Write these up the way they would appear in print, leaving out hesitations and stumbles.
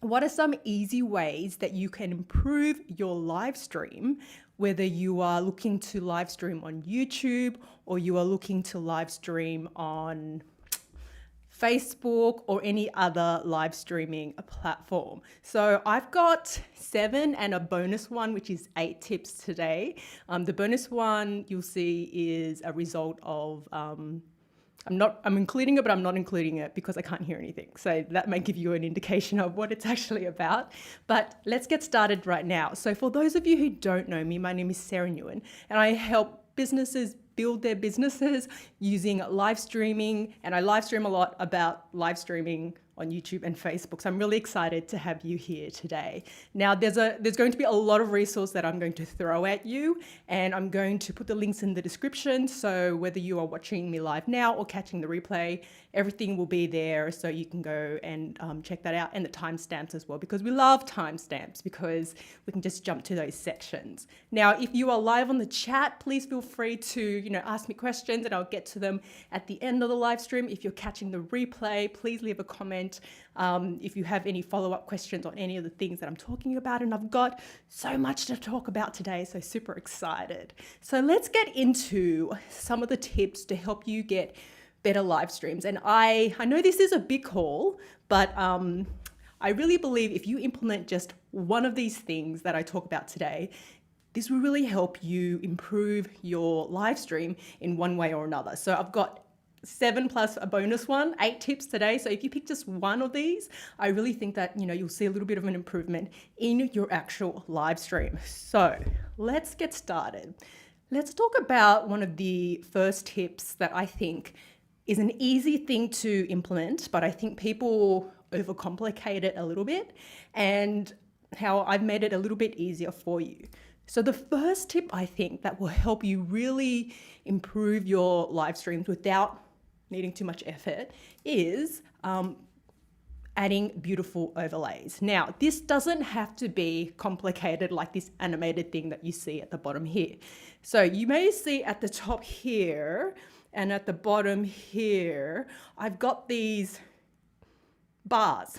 what are some easy ways that you can improve your live stream, whether you are looking to live stream on YouTube or you are looking to live stream on Facebook or any other live streaming platform. So I've got 7 and a bonus one, which is 8 tips today. The bonus one you'll see is a result of I'm including it, but I'm not including it because I can't hear anything. So that may give you an indication of what it's actually about. But let's get started right now. So for those of you who don't know me, my name is Sara Nguyen, and I help businesses build their businesses using live streaming. And I live stream a lot about live streaming on YouTube and Facebook. So I'm really excited to have you here today. Now there's going to be a lot of resources that I'm going to throw at you, and I'm going to put the links in the description. So whether you are watching me live now or catching the replay, everything will be there so you can go and check that out, and the timestamps as well, because we love timestamps because we can just jump to those sections. Now, if you are live on the chat, please feel free to ask me questions and I'll get to them at the end of the live stream. If you're catching the replay, please leave a comment if you have any follow-up questions on any of the things that I'm talking about. And I've got so much to talk about today, so super excited. So let's get into some of the tips to help you get better live streams. And I know this is a big call, but I really believe if you implement just one of these things that I talk about today, this will really help you improve your live stream in one way or another. So I've got 7 plus a bonus one, 8 tips today. So if you pick just one of these, I really think that you'll see a little bit of an improvement in your actual live stream. So let's get started. Let's talk about one of the first tips that I think is an easy thing to implement, but I think people overcomplicate it a little bit, and how I've made it a little bit easier for you. So the first tip I think that will help you really improve your live streams without needing too much effort is adding beautiful overlays. Now, this doesn't have to be complicated like this animated thing that you see at the bottom here. So you may see at the top here and at the bottom here, I've got these bars.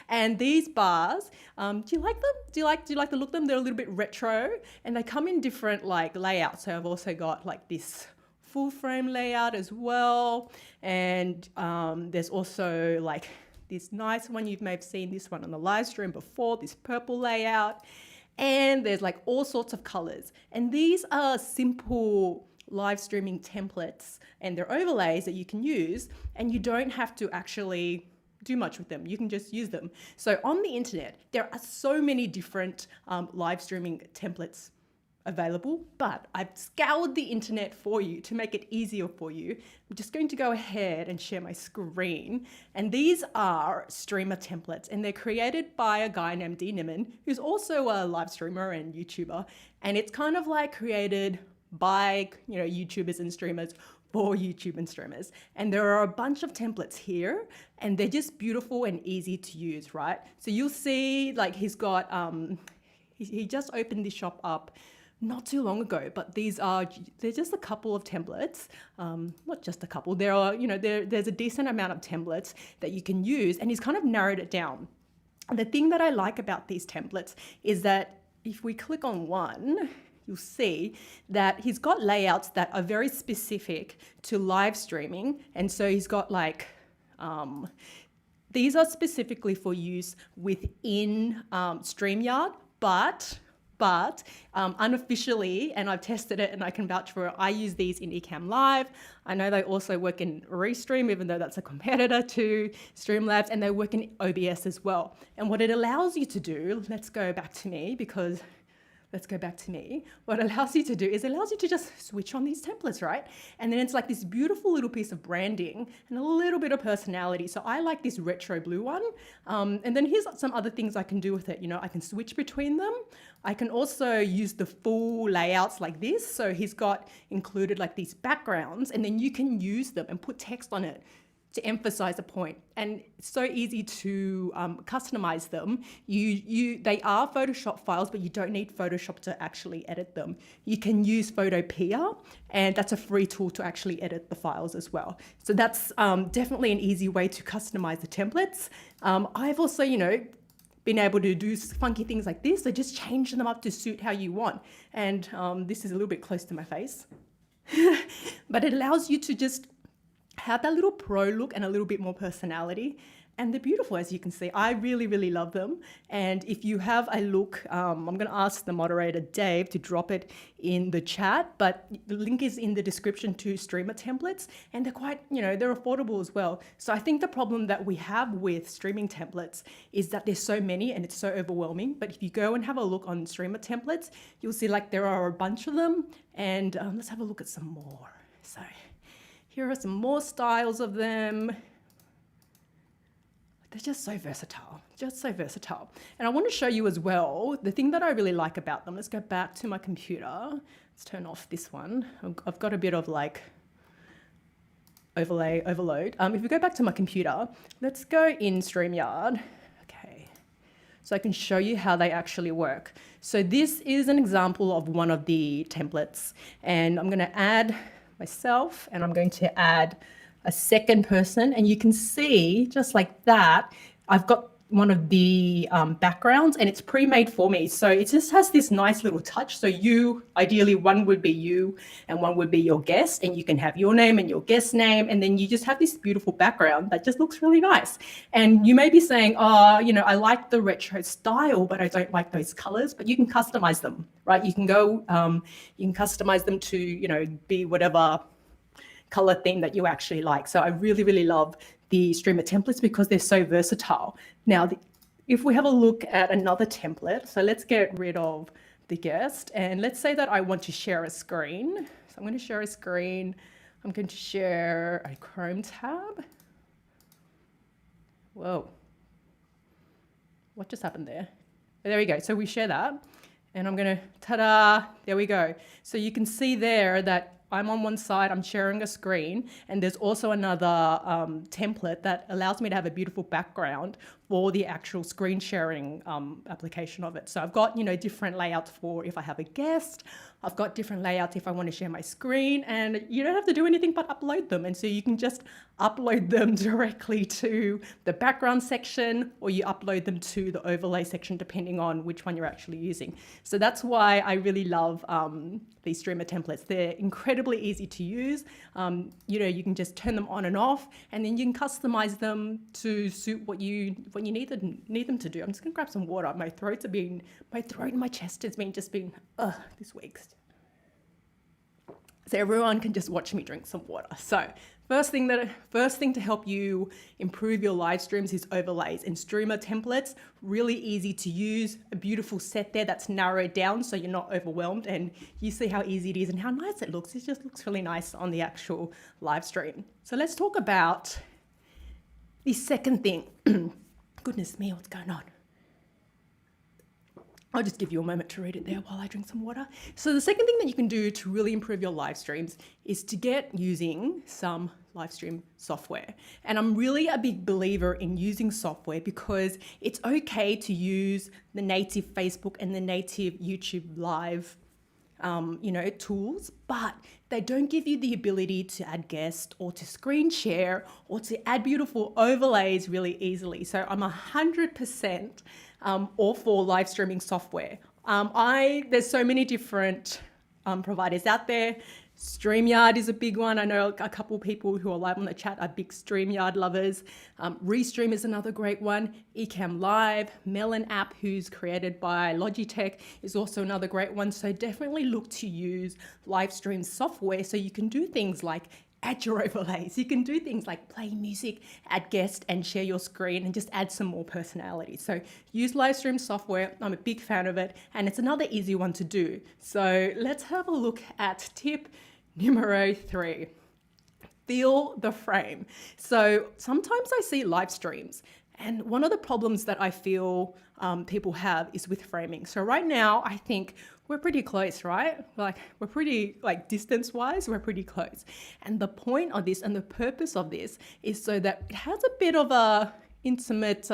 And these bars, do you like them? Do you like the look of them? They're a little bit retro, and they come in different layouts. So I've also got this full frame layout as well. And there's also this nice one, you may have seen this one on the live stream before, this purple layout. And there's all sorts of colors. And these are simple live streaming templates, and they're overlays that you can use, and you don't have to actually do much with them. You can just use them. So on the internet, there are so many different live streaming templates available, but I've scoured the internet for you to make it easier for you. I'm just going to go ahead and share my screen. And these are streamer templates, and they're created by a guy named Nguyen, who's also a live streamer and YouTuber. And it's kind of created by YouTubers and streamers for YouTube and streamers. And there are a bunch of templates here, and they're just beautiful and easy to use, right? So you'll see he's got, he just opened this shop up not too long ago, but they're just a couple of templates, not just a couple, there are, there's a decent amount of templates that you can use, and he's kind of narrowed it down. And the thing that I like about these templates is that if we click on one, you'll see that he's got layouts that are very specific to live streaming. And so he's got these are specifically for use within StreamYard, but unofficially, and I've tested it and I can vouch for it, I use these in Ecamm Live. I know they also work in Restream, even though that's a competitor to Streamlabs, and they work in OBS as well. And what it allows you to do, let's go back to me. What it allows you to do is it allows you to just switch on these templates, right? And then it's this beautiful little piece of branding and a little bit of personality. So I like this retro blue one. And then here's some other things I can do with it. I can switch between them. I can also use the full layouts like this. So he's got included these backgrounds, and then you can use them and put text on it to emphasize a point. And it's so easy to customize them. They are Photoshop files, but you don't need Photoshop to actually edit them. You can use Photopea, and that's a free tool to actually edit the files as well. So that's definitely an easy way to customize the templates. I've also, been able to do funky things like this. So just change them up to suit how you want. And this is a little bit close to my face. But it allows you to just have that little pro look and a little bit more personality. And they're beautiful, as you can see. I really, really love them. And if you have a look, I'm going to ask the moderator, Dave, to drop it in the chat. But the link is in the description to streamer templates. And they're quite, they're affordable as well. So I think the problem that we have with streaming templates is that there's so many and it's so overwhelming. But if you go and have a look on streamer templates, you'll see like there are a bunch of them. And let's have a look at some more. So here are some more styles of them. They're just so versatile, And I want to show you as well, the thing that I really like about them. Let's go back to my computer. Let's turn off this one. I've got a bit of like overload. If we go back to my computer, let's go in StreamYard. Okay, so I can show you how they actually work. So this is an example of one of the templates, and I'm going to add myself, and I'm going to add a second person, and you can see just like that, I've got one of the backgrounds and it's pre-made for me. So it just has this nice little touch. So ideally one would be you and one would be your guest, and you can have your name and your guest name. And then you just have this beautiful background that just looks really nice. And you may be saying, I like the retro style, but I don't like those colors, but you can customize them, right? You can go, you can customize them to, be whatever color theme that you actually like. So I really, really love the streamer templates because they're so versatile. Now, if we have a look at another template, so let's get rid of the guest, and let's say that I want to share a screen. So I'm going to share a screen. I'm going to share a Chrome tab. Whoa. What just happened there? There we go. So we share that, and I'm going to, ta-da, there we go. So you can see there that I'm on one side, I'm sharing a screen, and there's also another template that allows me to have a beautiful background for the actual screen sharing application of it. So I've got, different layouts for if I have a guest. I've got different layouts if I want to share my screen, and you don't have to do anything but upload them. And so you can just upload them directly to the background section, or you upload them to the overlay section, depending on which one you're actually using. So that's why I really love these streamer templates. They're incredibly easy to use. You can just turn them on and off, and then you can customize them to suit what you need them to do. I'm just gonna grab some water. My throat and my chest has been this week. So everyone can just watch me drink some water. So first thing to help you improve your live streams is overlays and streamer templates. Really easy to use, a beautiful set there that's narrowed down so you're not overwhelmed, and you see how easy it is and how nice it looks. It just looks really nice on the actual live stream. So let's talk about the second thing. Goodness me, what's going on? I'll just give you a moment to read it there while I drink some water. So the second thing that you can do to really improve your live streams is to get using some live stream software. And I'm really a big believer in using software because it's okay to use the native Facebook and the native YouTube live tools, but they don't give you the ability to add guests or to screen share or to add beautiful overlays really easily. So I'm 100% all for live streaming software. There's so many different providers out there. StreamYard is a big one. I know a couple of people who are live on the chat are big StreamYard lovers. Restream is another great one. Ecamm Live, Melon app, who's created by Logitech, is also another great one. So definitely look to use live stream software so you can do things like add your overlays. You can do things like play music, add guests, and share your screen and just add some more personality. So use live stream software. I'm a big fan of it, and it's another easy one to do. So let's have a look at tip numero 3. Feel the frame. So sometimes I see live streams, and one of the problems that I feel people have is with framing. So right now, I think we're pretty close, right? We're pretty, distance-wise, we're pretty close. And the point of this and the purpose of this is so that it has a bit of a intimate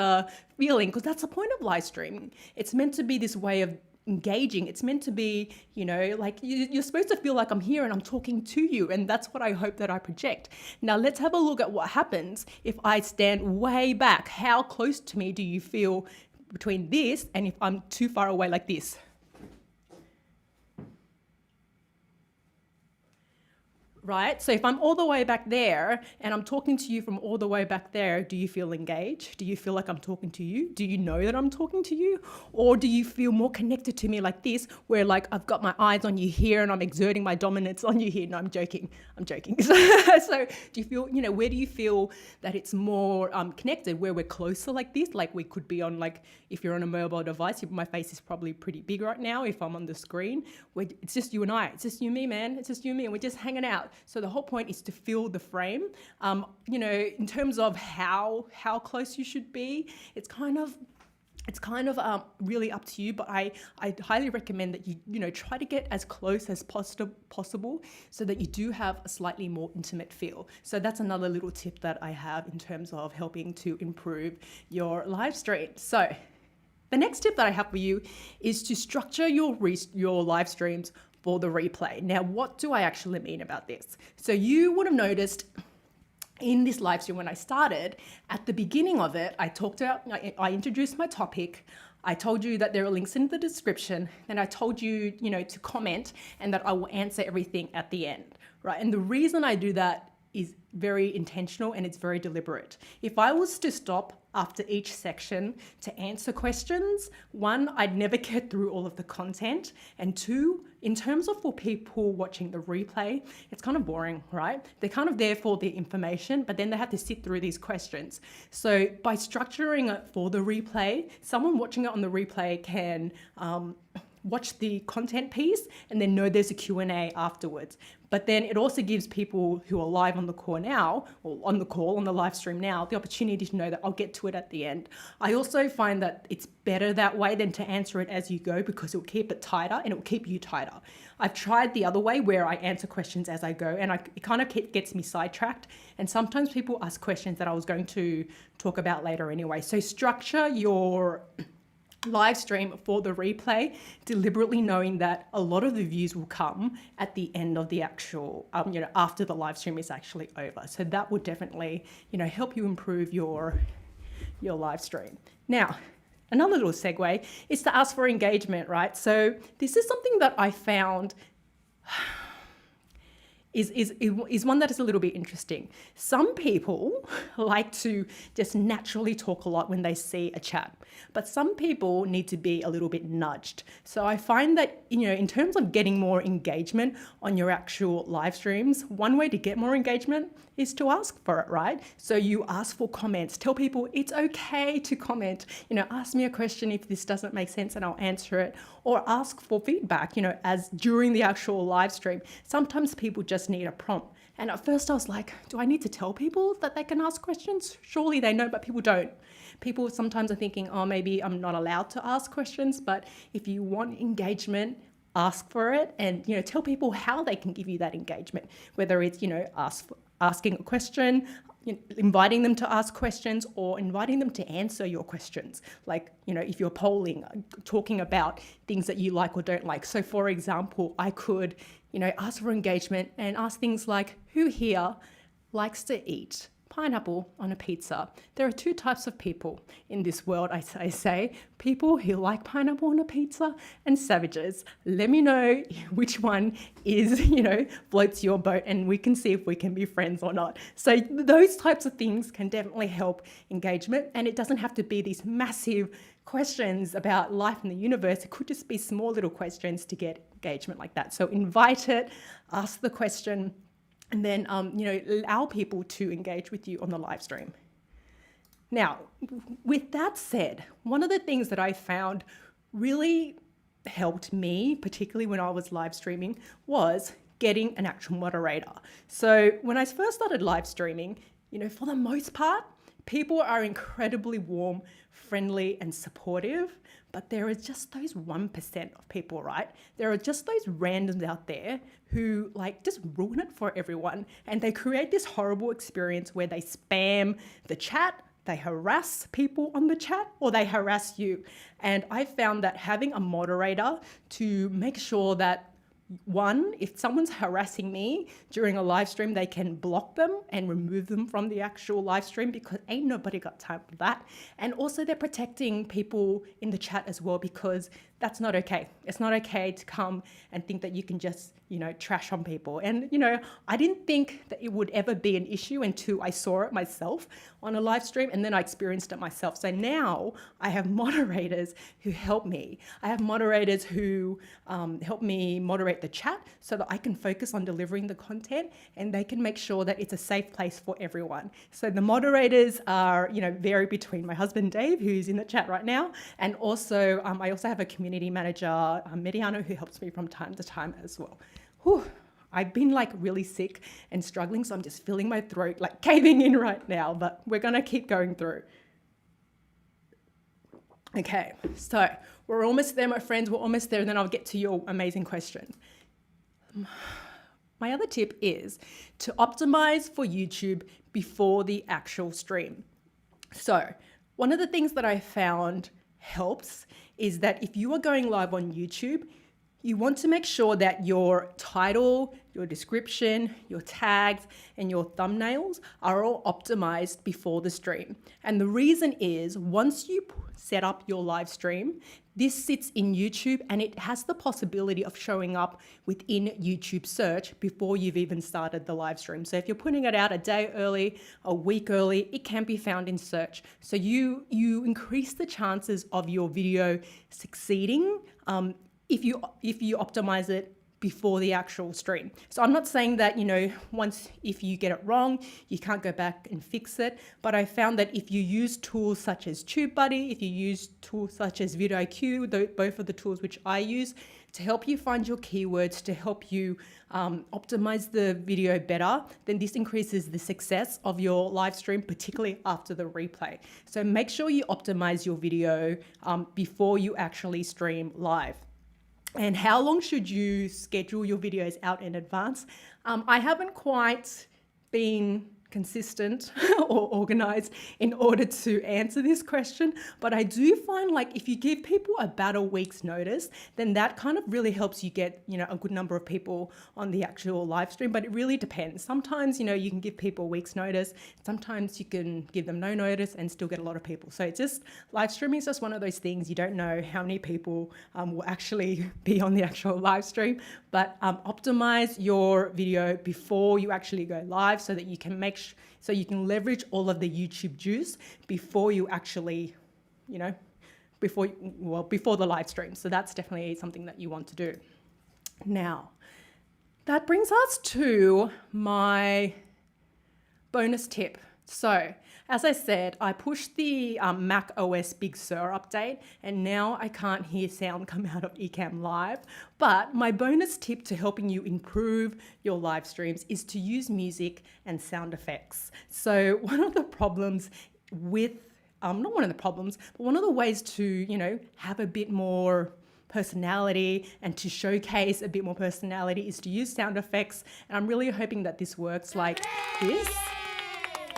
feeling, because that's the point of live streaming. It's meant to be this way of engaging. It's meant to be, you're supposed to feel like I'm here and I'm talking to you. And that's what I hope that I project. Now let's have a look at what happens if I stand way back. How close to me do you feel between this and if I'm too far away like this. Right? So if I'm all the way back there and I'm talking to you from all the way back there, do you feel engaged? Do you feel like I'm talking to you? Do you know that I'm talking to you? Or do you feel more connected to me like this, where like I've got my eyes on you here and I'm exerting my dominance on you here? No, I'm joking. So do you feel, where do you feel that it's more connected, where we're closer like this? Like we could be on, like, if you're on a mobile device, my face is probably pretty big right now if I'm on the screen. It's just you and I. It's just you and me, man. It's just you and me, and we're just hanging out. So the whole point is to fill the frame. In terms of how close you should be, it's kind of really up to you, but I highly recommend that you try to get as close as possible so that you do have a slightly more intimate feel. So that's another little tip that I have in terms of helping to improve your live stream. So the next tip that I have for you is to structure your live streams for the replay. Now, what do I actually mean about this? So you would have noticed in this live stream when I started, at the beginning of it, I introduced my topic. I told you that there are links in the description, and I told you, to comment and that I will answer everything at the end, right? And the reason I do that is very intentional and it's very deliberate. If I was to stop after each section to answer questions, one, I'd never get through all of the content, and two, in terms of for people watching the replay, it's kind of boring, right? They're kind of there for the information, but then they have to sit through these questions. So by structuring it for the replay, someone watching it on the replay can watch the content piece and then know there's a Q&A afterwards. But then it also gives people who are live on the call now, or on the live stream now, the opportunity to know that I'll get to it at the end. I also find that it's better that way than to answer it as you go, because it will keep it tighter and it will keep you tighter. I've tried the other way where I answer questions as I go, and it kind of gets me sidetracked. And sometimes people ask questions that I was going to talk about later anyway. So structure your live stream for the replay, deliberately knowing that a lot of the views will come at the end of the actual, after the live stream is actually over. So that would definitely, help you improve your live stream. Now, another little segue is to ask for engagement, right? So this is something that I found is one that is a little bit interesting. Some people like to just naturally talk a lot when they see a chat, but some people need to be a little bit nudged. So I find that, in terms of getting more engagement on your actual live streams, one way to get more engagement is to ask for it, right? So you ask for comments, tell people it's okay to comment, ask me a question if this doesn't make sense and I'll answer it, or ask for feedback, as during the actual live stream. Sometimes people just need a prompt. And at first I was like, do I need to tell people that they can ask questions? Surely they know, but people don't. People sometimes are thinking, oh, maybe I'm not allowed to ask questions. But if you want engagement, ask for it, and tell people how they can give you that engagement, whether it's asking a question, inviting them to ask questions, or inviting them to answer your questions. Like, if you're polling, talking about things that you like or don't like. So for example, I could, ask for engagement and ask things like, who here likes to eat pineapple on a pizza? There are two types of people in this world, I say. People who like pineapple on a pizza and savages. Let me know which one is, floats your boat, and we can see if we can be friends or not. So those types of things can definitely help engagement, and it doesn't have to be these massive questions about life in the universe. It could just be small little questions to get engagement like that. So invite it, ask the question, and then, allow people to engage with you on the live stream. Now, with that said, one of the things that I found really helped me, particularly when I was live streaming, was getting an actual moderator. So when I first started live streaming, for the most part, people are incredibly warm, friendly, and supportive, but there are just those 1% of people, right? There are just those randoms out there who just ruin it for everyone, and they create this horrible experience where they spam the chat, they harass people on the chat, or they harass you. And I found that having a moderator to make sure that One, if someone's harassing me during a live stream, they can block them and remove them from the actual live stream, because ain't nobody got time for that. And also they're protecting people in the chat as well, because that's not okay. It's not okay to come and think that you can just, trash on people. And, I didn't think that it would ever be an issue until I saw it myself on a live stream, and then I experienced it myself. So now I have moderators who help me. I have moderators who help me moderate the chat so that I can focus on delivering the content, and they can make sure that it's a safe place for everyone. So the moderators are, vary between my husband, Dave, who's in the chat right now, and also I also have a community manager, Mediano, who helps me from time to time as well. Whew. I've been really sick and struggling, so I'm just feeling my throat caving in right now, but we're gonna keep going through. Okay, so we're almost there, my friends, we're almost there, and then I'll get to your amazing questions. My other tip is to optimize for YouTube before the actual stream. So one of the things that I found helps is that if you are going live on YouTube, you want to make sure that your title, your description, your tags, and your thumbnails are all optimized before the stream. And the reason is, once you set up your live stream, this sits in YouTube and it has the possibility of showing up within YouTube search before you've even started the live stream. So if you're putting it out a day early, a week early, it can be found in search. So you increase the chances of your video succeeding if you optimize it before the actual stream. So I'm not saying that, if you get it wrong, you can't go back and fix it. But I found that if you use tools such as TubeBuddy, if you use tools such as vidIQ, both of the tools which I use to help you find your keywords, to help you optimize the video better, then this increases the success of your live stream, particularly after the replay. So make sure you optimize your video before you actually stream live. And how long should you schedule your videos out in advance? I haven't quite been consistent or organized in order to answer this question, but I do find if you give people about a week's notice, then that kind of really helps you get a good number of people on the actual live stream. But it really depends. Sometimes you can give people a week's notice, sometimes you can give them no notice and still get a lot of people. So it's just, live streaming is just one of those things. You don't know how many people will actually be on the actual live stream, but optimize your video before you actually go live so that you can leverage all of the YouTube juice before you actually, before the live stream. So that's definitely something that you want to do. Now, that brings us to my bonus tip. So, as I said, I pushed the Mac OS Big Sur update, and now I can't hear sound come out of Ecamm Live. But my bonus tip to helping you improve your live streams is to use music and sound effects. So one of the problems with, not one of the problems, but one of the ways to, have a bit more personality and to showcase a bit more personality is to use sound effects. And I'm really hoping that this works like this.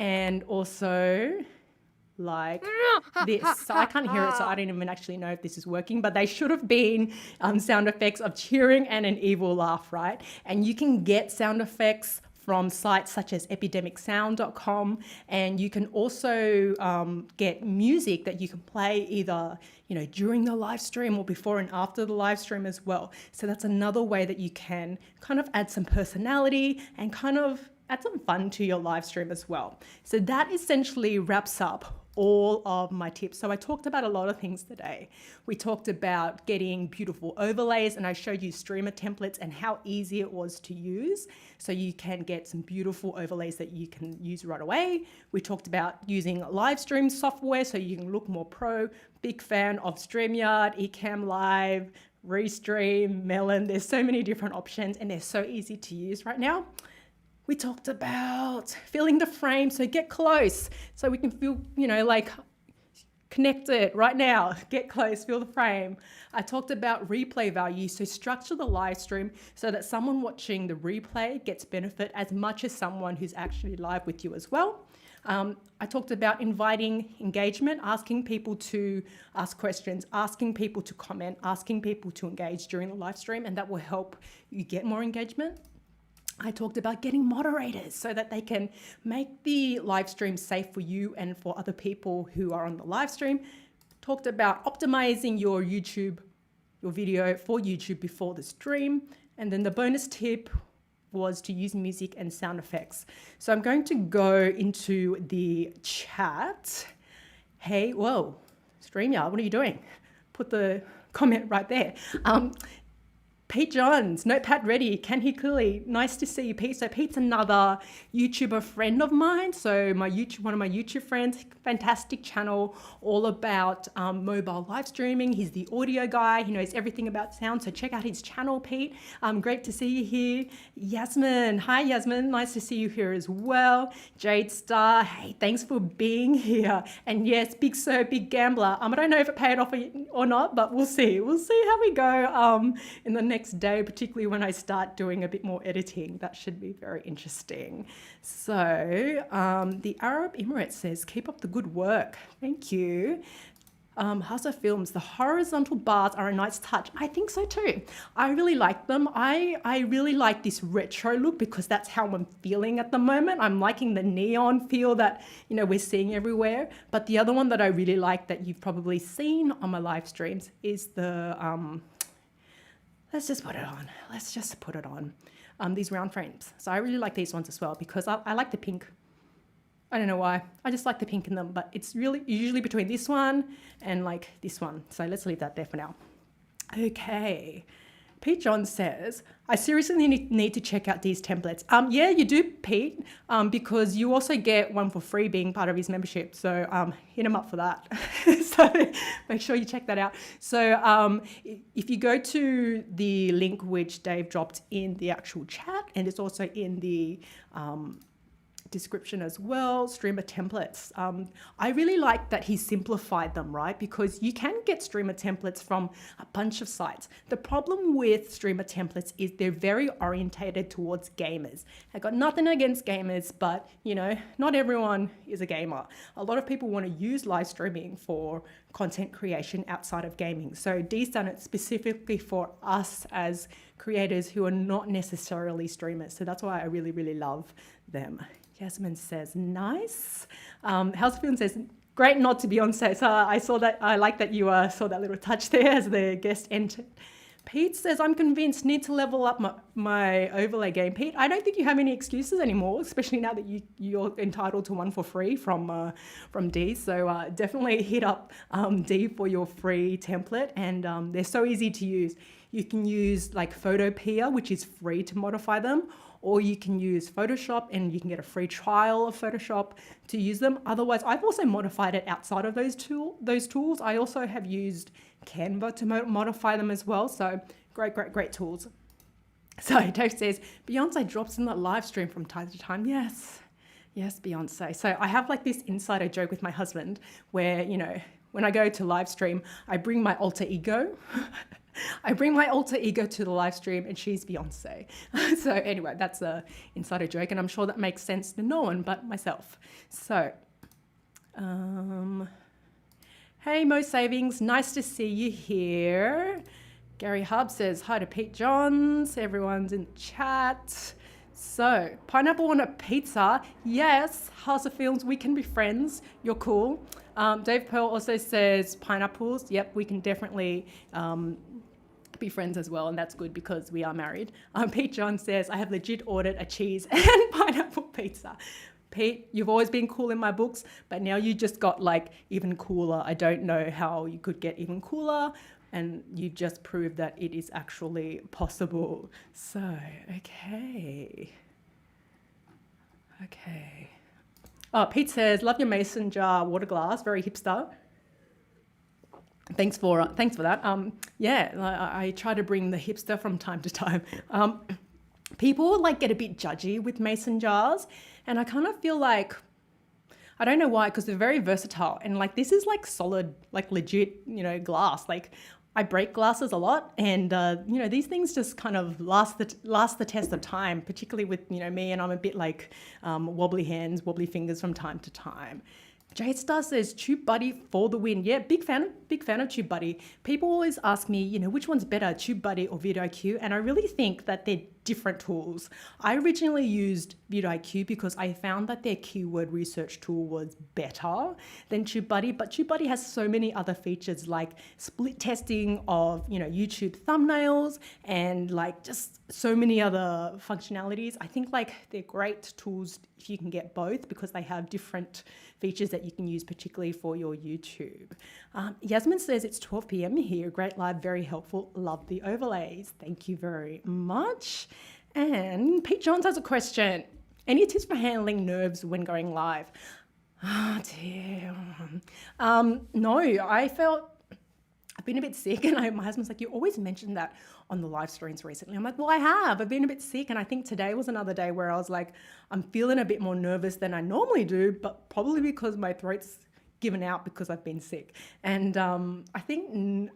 And also like this. So I can't hear it, so I don't even actually know if this is working, but they should have been sound effects of cheering and an evil laugh, right? And you can get sound effects from sites such as epidemicsound.com, and you can also get music that you can play either during the live stream or before and after the live stream as well. So that's another way that you can kind of add some personality and kind of add some fun to your live stream as well. So that essentially wraps up all of my tips. So I talked about a lot of things today. We talked about getting beautiful overlays, and I showed you streamer templates and how easy it was to use. So you can get some beautiful overlays that you can use right away. We talked about using live stream software so you can look more pro. Big fan of StreamYard, Ecamm Live, Restream, Melon. There's so many different options and they're so easy to use right now. We talked about feeling the frame, so get close so we can feel, connected right now. Get close, feel the frame. I talked about replay value, so structure the live stream so that someone watching the replay gets benefit as much as someone who's actually live with you as well. I talked about inviting engagement, asking people to ask questions, asking people to comment, asking people to engage during the live stream, and that will help you get more engagement. I talked about getting moderators so that they can make the live stream safe for you and for other people who are on the live stream. Talked about optimizing your video for YouTube before the stream. And then the bonus tip was to use music and sound effects. So I'm going to go into the chat. Hey, whoa, StreamYard, what are you doing? Put the comment right there. Pete Johns, notepad ready, can hear clearly. Nice to see you, Pete. So Pete's another YouTuber friend of mine. So one of my YouTube friends, fantastic channel, all about mobile live streaming. He's the audio guy. He knows everything about sound. So check out his channel, Pete. Great to see you here. Yasmin, hi Yasmin, nice to see you here as well. Jade Star, hey, thanks for being here. And yes, Big Sir, Big Gambler. I don't know if it paid off or not, but we'll see. We'll see how we go in the next day, particularly when I start doing a bit more editing. That should be very interesting. So the Arab Emirates says, keep up the good work. Thank you. Hasa Films, the horizontal bars are a nice touch. I think so too. I really like them. I really like this retro look because that's how I'm feeling at the moment. I'm liking the neon feel that, we're seeing everywhere. But the other one that I really like that you've probably seen on my live streams is the, let's just put it on. These round frames. So I really like these ones as well because I like the pink. I don't know why. I just like the pink in them, but it's really usually between this one and like this one. So let's leave that there for now. Okay. Pete John says, I seriously need to check out these templates. Yeah, you do, Pete, because you also get one for free being part of his membership. So hit him up for that. So make sure you check that out. So if you go to the link which Dave dropped in the actual chat, and it's also in the description as well, streamer templates. I really like that he simplified them, right? Because you can get streamer templates from a bunch of sites. The problem with streamer templates is they're very orientated towards gamers. I got nothing against gamers, but not everyone is a gamer. A lot of people want to use live streaming for content creation outside of gaming. So Dee's done it specifically for us as creators who are not necessarily streamers. So that's why I really, really love them. Jasmine says, nice. Housefield says, great nod to Beyonce. So I saw that. I like that you saw that little touch there as the guest entered. Pete says, I'm convinced, need to level up my overlay game. Pete, I don't think you have any excuses anymore, especially now that you're entitled to one for free from Dee. So definitely hit up Dee for your free template. And they're so easy to use. You can use like Photopea, which is free to modify them, or you can use Photoshop and you can get a free trial of Photoshop to use them. Otherwise, I've also modified it outside of those tools. I also have used Canva to modify them as well. So great tools. So Dave says, Beyonce drops in the live stream from time to time. Yes, Beyonce. So I have like this insider joke with my husband where, when I go to live stream, I bring my alter ego. I bring my alter ego to the live stream and she's Beyonce. So anyway, that's an insider joke and I'm sure that makes sense to no one but myself. So, hey Mo Savings, nice to see you here. Gary Hub says, hi to Pete Johns. Everyone's in the chat. So, pineapple on a pizza. Yes, House of Films, we can be friends. You're cool. Dave Pearl also says pineapples. Yep, we can definitely be friends as well, and that's good because we are married. Pete John says, I have legit ordered a cheese and pineapple pizza. Pete, you've always been cool in my books, but now you just got like even cooler. I don't know how you could get even cooler, and you just proved that it is actually possible. So, okay. Oh, Pete says, love your mason jar water glass, very hipster. Thanks for that. Yeah, I try to bring the hipster from time to time. People like get a bit judgy with mason jars, and I kind of feel like, I don't know why, because they're very versatile, and like this is like solid, like legit, glass. Like I break glasses a lot, and these things just kind of last the test of time, particularly with me, and I'm a bit like wobbly hands, wobbly fingers from time to time. Jade Star says Tube Buddy for the win. Yeah, big fan of Tube Buddy. People always ask me, which one's better, Tube Buddy or VidIQ, and I really think that they're different tools. I originally used VidIQ because I found that their keyword research tool was better than Tube Buddy, but Tube Buddy has so many other features like split testing of, YouTube thumbnails and like just so many other functionalities. I think like they're great tools if you can get both because they have different features that you can use particularly for your YouTube. Yasmin says it's 12 p.m. here. Great live, very helpful. Love the overlays. Thank you very much. And Pete Johns has a question. Any tips for handling nerves when going live? Oh dear. No, I've been a bit sick, and my husband's like, you always mention that on the live streams recently. I'm like, well, I've been a bit sick, and I think today was another day where I was like, I'm feeling a bit more nervous than I normally do, but probably because my throat's given out because I've been sick. And I think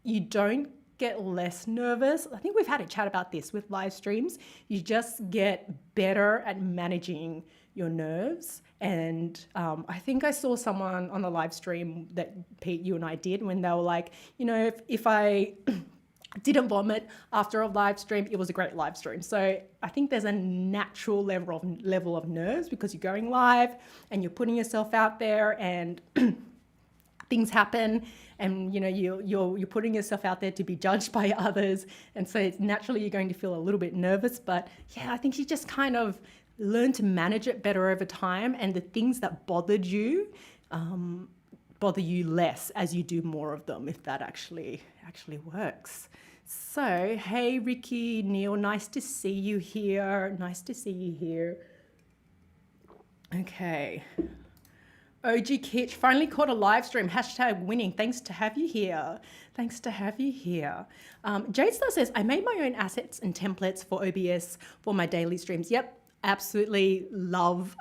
you don't get less nervous. I think we've had a chat about this with live streams. You just get better at managing your nerves. And I think I saw someone on the live stream that Pete, you and I did, when they were like, if I didn't vomit after a live stream, it was a great live stream. So I think there's a natural level of nerves because you're going live and you're putting yourself out there, and things happen, and you're putting yourself out there to be judged by others, and so it's naturally you're going to feel a little bit nervous. But yeah, I think you just kind of learn to manage it better over time, and the things that bothered you bother you less as you do more of them, if that actually works. So hey Ricky, Neil, nice to see you here. Okay. OG Kitch, finally caught a live stream, #winning. Thanks to have you here. Jade Star says, I made my own assets and templates for OBS for my daily streams. Yep, absolutely love,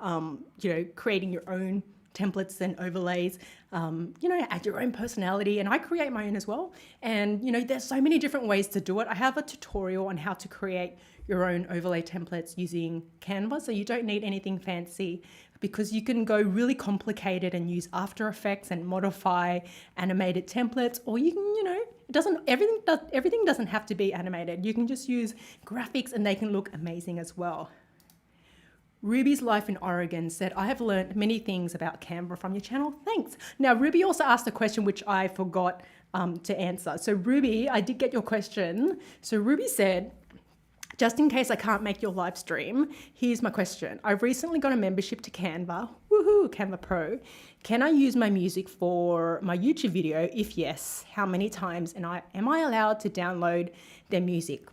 creating your own templates and overlays, add your own personality, and I create my own as well. And, there's so many different ways to do it. I have a tutorial on how to create your own overlay templates using Canva, so you don't need anything fancy, because you can go really complicated and use After Effects and modify animated templates, or you can, everything doesn't have to be animated. You can just use graphics and they can look amazing as well. Ruby's Life in Oregon said, I have learned many things about Canva from your channel. Thanks. Now, Ruby also asked a question which I forgot to answer. So Ruby, I did get your question. So Ruby said, just in case I can't make your live stream, here's my question. I've recently got a membership to Canva, woohoo, Canva Pro. Can I use my music for my YouTube video? If yes, how many times? And am I allowed to download their music?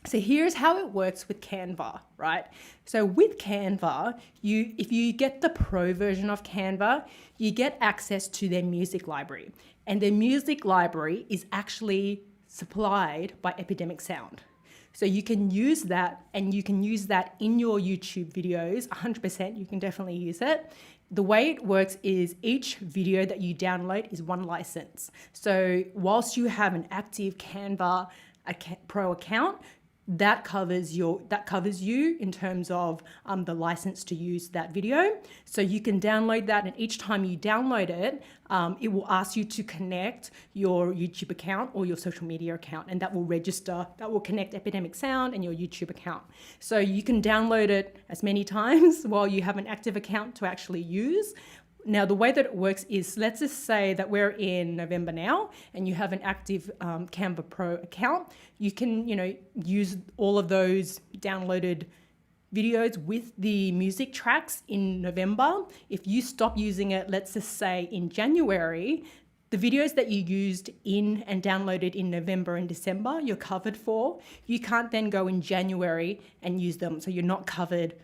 So here's how it works with Canva, right? So with Canva, if you get the pro version of Canva, you get access to their music library. And their music library is actually supplied by Epidemic Sound. So you can use that, and you can use that in your YouTube videos, 100%, you can definitely use it. The way it works is each video that you download is one license. So whilst you have an active Canva Pro account, that covers you in terms of the license to use that video. So you can download that, and each time you download it, it will ask you to connect your YouTube account or your social media account, and that will connect Epidemic Sound and your YouTube account. So you can download it as many times while you have an active account to actually use. Now, the way that it works is, let's just say that we're in November now and you have an active Canva Pro account. You can, use all of those downloaded videos with the music tracks in November. If you stop using it, let's just say in January, the videos that you used in and downloaded in November and December, you're covered for. You can't then go in January and use them. So you're not covered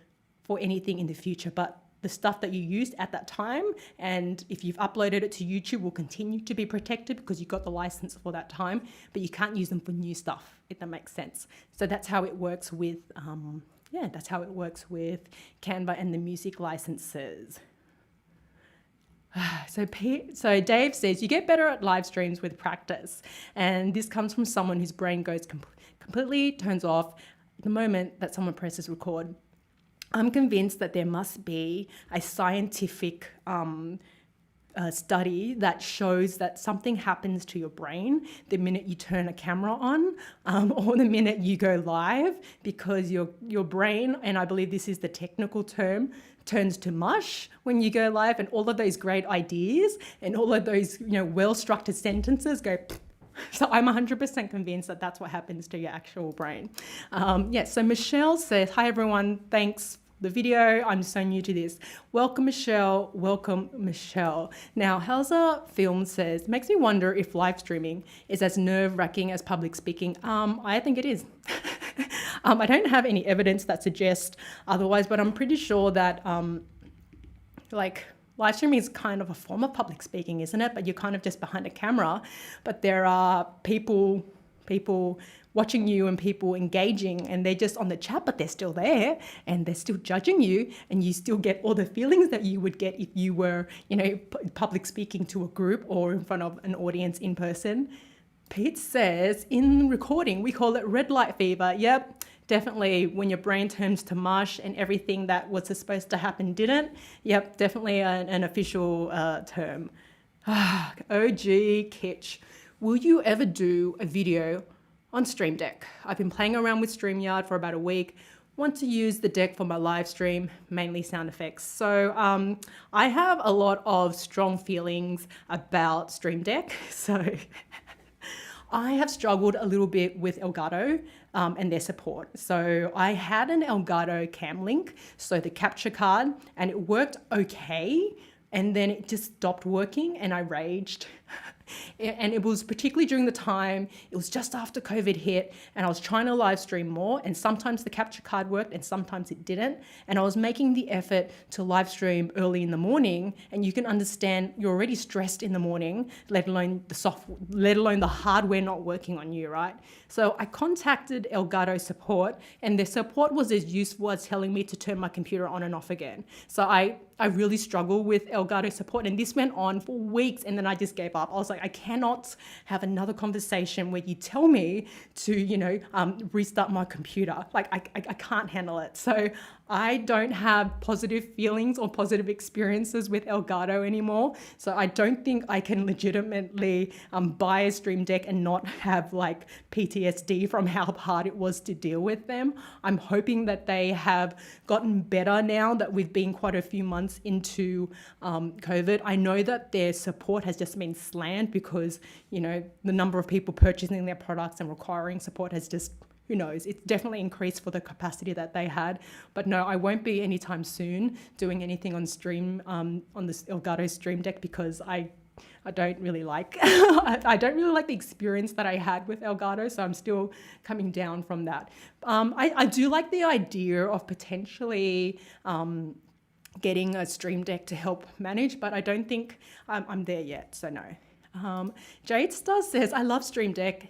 for anything in the future. But the stuff that you used at that time, and if you've uploaded it to YouTube, will continue to be protected because you got the license for that time, but you can't use them for new stuff, if that makes sense. So that's how it works with, Canva and the music licenses. So Dave says, you get better at live streams with practice. And this comes from someone whose brain goes completely turns off the moment that someone presses record. I'm convinced that there must be a scientific study that shows that something happens to your brain the minute you turn a camera on, or the minute you go live, because your brain, and I believe this is the technical term, turns to mush when you go live, and all of those great ideas and all of those well-structured sentences go. So I'm 100% convinced that that's what happens to your actual brain. So Michelle says, hi everyone, thanks the video. I'm so new to this. Welcome, Michelle. Welcome, Michelle. Now, Helza Film says, makes me wonder if live streaming is as nerve-wracking as public speaking. I think it is. I don't have any evidence that suggests otherwise, but I'm pretty sure that live streaming is kind of a form of public speaking, isn't it? But you're kind of just behind a camera, but there are people watching you and people engaging, and they're just on the chat, but they're still there and they're still judging you, and you still get all the feelings that you would get if you were, public speaking to a group or in front of an audience in person. Pete says, in recording, we call it red light fever. Yep, definitely when your brain turns to mush and everything that was supposed to happen didn't. Yep, definitely an official term. OG Kitch, will you ever do a video on Stream Deck? I've been playing around with StreamYard for about a week. Want to use the deck for my live stream, mainly sound effects. So I have a lot of strong feelings about Stream Deck. So I have struggled a little bit with Elgato and their support. So I had an Elgato Cam Link, so the capture card, and it worked okay. And then it just stopped working and I raged. And it was particularly during the time, it was just after COVID hit, and I was trying to live stream more, and sometimes the capture card worked and sometimes it didn't. And I was making the effort to live stream early in the morning, and you can understand you're already stressed in the morning, let alone the hardware not working on you, right? So I contacted Elgato support, and their support was as useful as telling me to turn my computer on and off again. So I really struggle with Elgato support, and this went on for weeks, and then I just gave up. I was like, I cannot have another conversation where you tell me to, restart my computer. Like, I can't handle it. So I don't have positive feelings or positive experiences with Elgato anymore. So I don't think I can legitimately buy a Stream Deck and not have like PTSD from how hard it was to deal with them. I'm hoping that they have gotten better now that we've been quite a few months into COVID. I know that their support has just been slammed because, the number of people purchasing their products and requiring support has just, who knows, it's definitely increased for the capacity that they had. But no, I won't be anytime soon doing anything on stream, on this Elgato Stream Deck, because I don't really like, I don't really like the experience that I had with Elgato, so I'm still coming down from that. I do like the idea of potentially getting a Stream Deck to help manage, but I don't think I'm there yet, so no. Jade Star says, I love Stream Deck,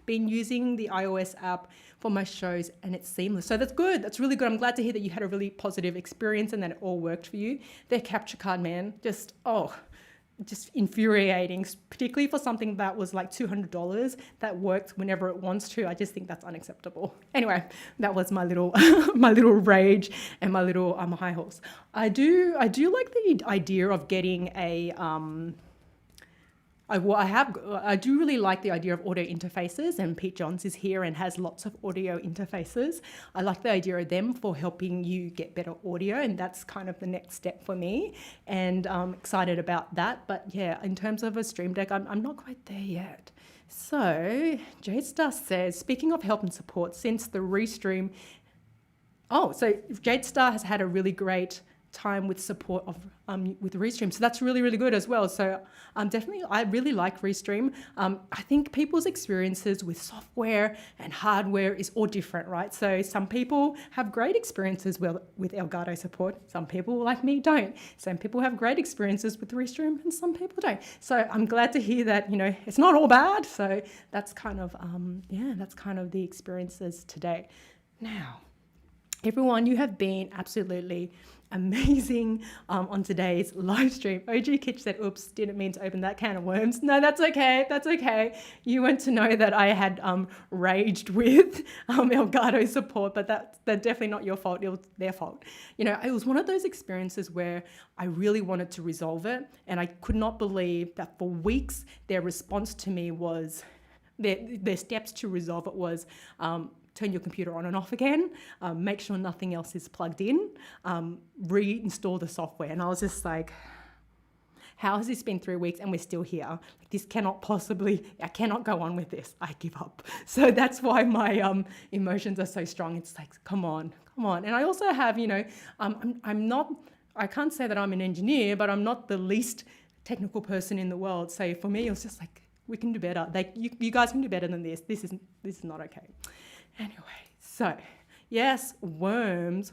been using the iOS app for my shows and it's seamless. So that's good. That's really good. I'm glad to hear that you had a really positive experience and that it all worked for you. Their capture card, man, just infuriating, particularly for something that was like $200 that works whenever it wants to. I just think that's unacceptable. Anyway, that was my little my little rage and my little high horse. I do like the idea of getting a I do really like the idea of audio interfaces, and Pete Johns is here and has lots of audio interfaces. I like the idea of them for helping you get better audio, and that's kind of the next step for me, and I'm excited about that. But yeah, in terms of a Stream Deck, I'm not quite there yet. So Jade Star says, speaking of help and support, since the Restream, so Jade Star has had a really great time with support of with Restream, so that's really, really good as well. So definitely, I really like Restream. I think people's experiences with software and hardware is all different, right? So some people have great experiences with Elgato support. Some people, like me, don't. Some people have great experiences with Restream, and some people don't. So I'm glad to hear that it's not all bad. So that's kind of that's kind of the experiences today. Now, Everyone, you have been absolutely amazing on today's live stream. OG Kitch said, oops, didn't mean to open that can of worms. No, that's okay. That's okay. You weren't to know that I had raged with Elgato's support, but that's definitely not your fault. It was their fault. You know, it was one of those experiences where I really wanted to resolve it, and I could not believe that for weeks their response to me was, their steps to resolve it was, turn your computer on and off again, make sure nothing else is plugged in, reinstall the software. And I was just like, how has this been 3 weeks and we're still here? Like, this cannot possibly, I cannot go on with this. I give up. So that's why my emotions are so strong. It's like, come on. And I also have, you know, I'm not, I can't say that I'm an engineer, but I'm not the least technical person in the world. So for me, it was just like, we can do better. Like, you guys can do better than this. This is not okay. Anyway, so yes, worms.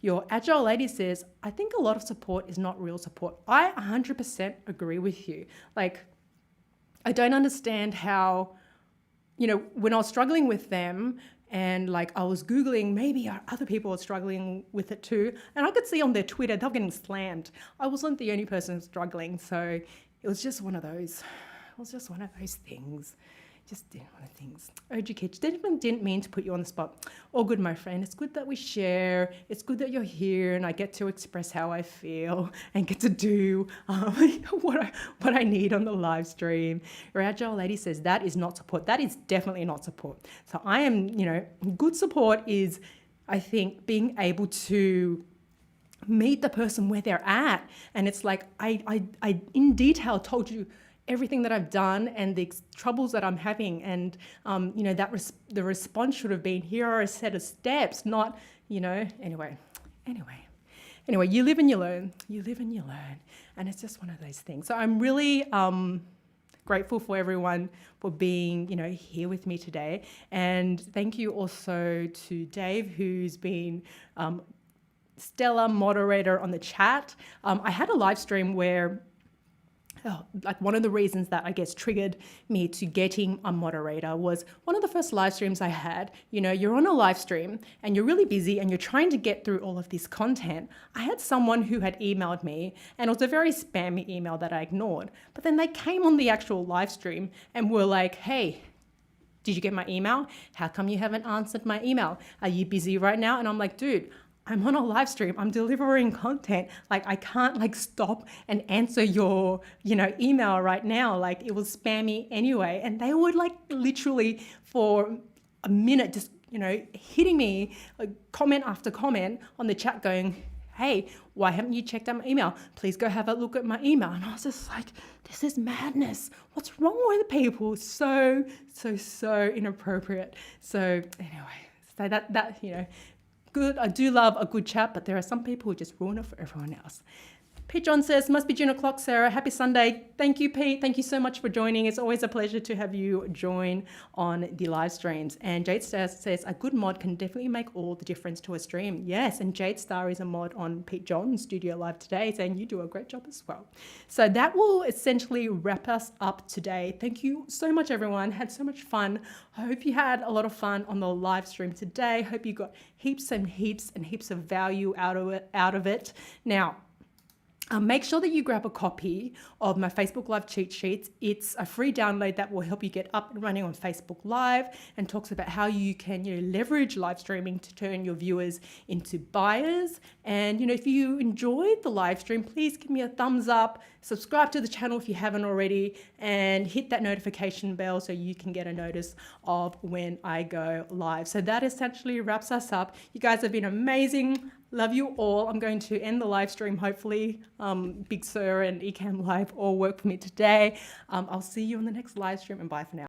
Your agile lady says, I think a lot of support is not real support. I 100% agree with you. Like, I don't understand how, you know, when I was struggling with them and like I was Googling, maybe other people are struggling with it too. And I could see on their Twitter, they're getting slammed. I wasn't the only person struggling. So it was just one of those things. Just one of the things. OG Kitch, didn't mean to put you on the spot. All good, my friend. It's good that we share. It's good that you're here and I get to express how I feel and get to do what I need on the live stream. Your agile lady says that is not support. That is definitely not support. So I am, you know, good support is, I think, being able to meet the person where they're at. And it's like, I in detail told you everything that I've done and the troubles that I'm having, and you know, that the response should have been, here are a set of steps, not, you know, anyway, you live and you learn, and it's just one of those things. So I'm really grateful for everyone for being, you know, here with me today, and thank you also to Dave, who's been stellar moderator on the chat. I had a live stream where like one of the reasons that I guess triggered me to getting a moderator was one of the first live streams I had. You know, you're on a live stream and you're really busy and you're trying to get through all of this content. I had someone who had emailed me, and it was a very spammy email that I ignored. But then they came on the actual live stream and were like, hey, did you get my email? How come you haven't answered my email? Are you busy right now? And I'm like, dude, I'm on a live stream, I'm delivering content. Like, I can't like stop and answer your, you know, email right now. Like, it was spammy anyway. And they would like literally for a minute, just, you know, hitting me like, comment after comment on the chat going, hey, why haven't you checked out my email? Please go have a look at my email. And I was just like, this is madness. What's wrong with people? So inappropriate. So anyway, so that, you know, good. I do love a good chat, but there are some people who just ruin it for everyone else. Pete John says, must be June o'clock, Sarah. Happy Sunday. Thank you, Pete. Thank you so much for joining. It's always a pleasure to have you join on the live streams. And Jade Star says, a good mod can definitely make all the difference to a stream. Yes, and Jade Star is a mod on Pete John's Studio Live today, saying you do a great job as well. So that will essentially wrap us up today. Thank you so much, everyone. Had so much fun. I hope you had a lot of fun on the live stream today. Hope you got heaps and heaps and heaps of value out of it. Now, make sure that you grab a copy of my Facebook Live cheat sheets. It's a free download that will help you get up and running on Facebook Live and talks about how you can, you know, leverage live streaming to turn your viewers into buyers. And, you know, if you enjoyed the live stream, please give me a thumbs up, subscribe to the channel if you haven't already, and hit that notification bell so you can get a notice of when I go live. So that essentially wraps us up. You guys have been amazing. Love you all. I'm going to end the live stream, hopefully. Big Sir and Ecamm Live all work for me today. I'll see you on the next live stream, and bye for now.